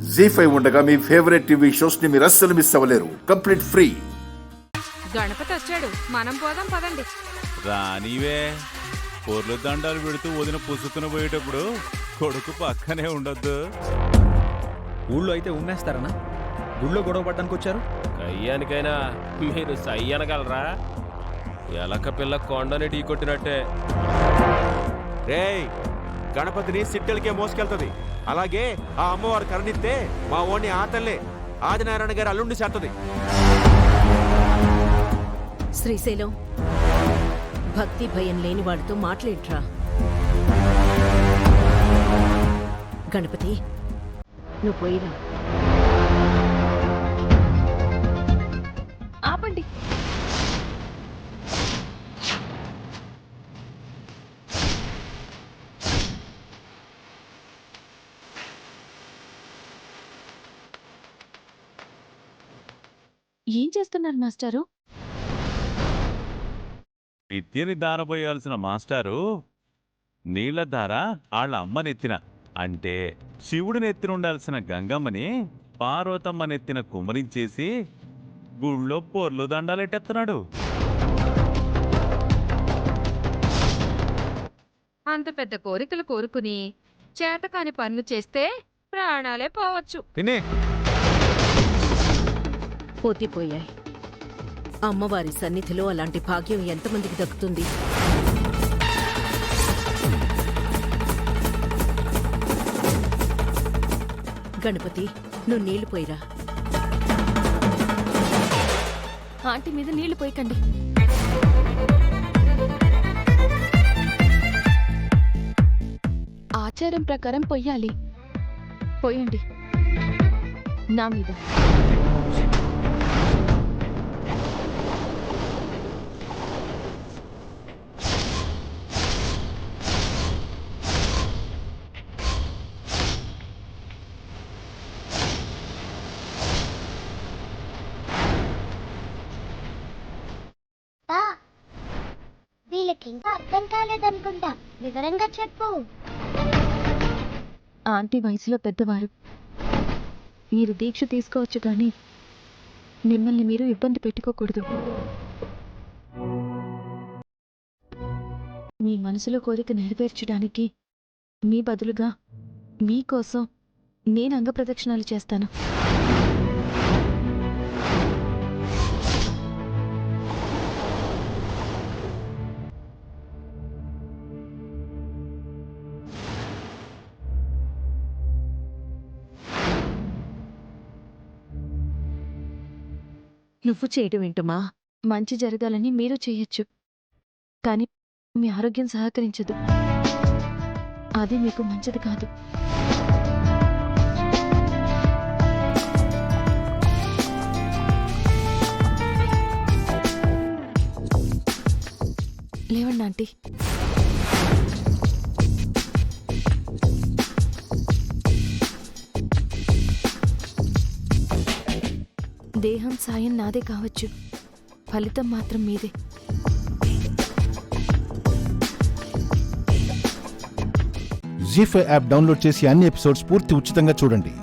జీ5 ఉండగా మీ favourite TV shows ని మీరు అస్సలు మిస్ అవ్వలేరు. Complete free. గణపతి వచ్చాడు, మనం పోదాం పదండి. రానివే, పొర్లు దండాలు పెడుతూ వదిన పుసుకుని పోయేటప్పుడు కొడుకు పక్కనే ఉండొద్దు. ఊళ్ళో అయితే ఉమ్మేస్తారనా? గుళ్ళో గొడవ పడ్డానికి వచ్చారు. కయ్యానికైనా మీరు సై అనగలరా? ఎలక పిల్ల కొండని ఢీ కొట్టినట్టే. రేయ్, గణపతిని సిట్టెలకే మోసుకెళ్తది. అలాగే ఆ అమ్మవారు కరుణిస్తే మా ఓణ్ణి ఆతల్లే ఆదినారాయణ గారి అల్లుండి చేస్తది. శ్రీశైలం, భక్తి భయం లేని వాడితో మాట్లాడరా. గణపతి, నువ్వు పోయిరా. ఆపండి. ఏం చేస్తున్నారు మాస్టారు? విద్యని దారపోయాల్సిన మాస్టారు నీళ్ల ధార వాళ్ళ అమ్మనెత్తిన, అంటే శివుడిని ఎత్తినుండాల్సిన గంగమ్మని పార్వతమ్మనెత్తిన కుమరించేసి గుళ్ళో పొర్లు దండాలెట్టెత్తున్నాడు. అంత పెద్ద కోరికలు కోరుకుని చేతకాని పనులు చేస్తే ప్రాణాలే పోవచ్చు. పోతిపోయాయి. అమ్మవారి సన్నిధిలో అలాంటి భాగ్యం ఎంతమందికి దక్కుతుంది? గణపతి, నువ్వు నీళ్లు పోయిరా. ఆంటీ మీద నీళ్లు పోయకండి. ఆచారం ప్రకారం పొయ్యాలి. పోయండి నా మీద. వీళ్ళకి ఇంకా అర్థం కాలేదనుకుంటా, వివరంగా చెప్పు. ఆంటీ వయసులో పెద్దవారు, మీరు దీక్ష తీసుకోవచ్చు కానీ మిమ్మల్ని మీరు ఇబ్బంది పెట్టుకోకూడదు. మీ మనసులో కోరిక నెరవేర్చడానికి మీ బదులుగా మీకోసం నేను అంగప్రదక్షిణాలు చేస్తాను. నువ్వు చేయడం ఏంటమ్మా? మంచి జరగాలని మీరు చేయొచ్చు, కానీ మీ ఆరోగ్యం సహకరించదు. అది మీకు మంచిది కాదు. లేవండి ఆంటీ. దేహం సాయం నాదే కావచ్చు, ఫలితం మాత్రం మీదే. జీ5 యాప్ డౌన్లోడ్ చేసి అన్ని ఎపిసోడ్స్ పూర్తి ఉచితంగా చూడండి.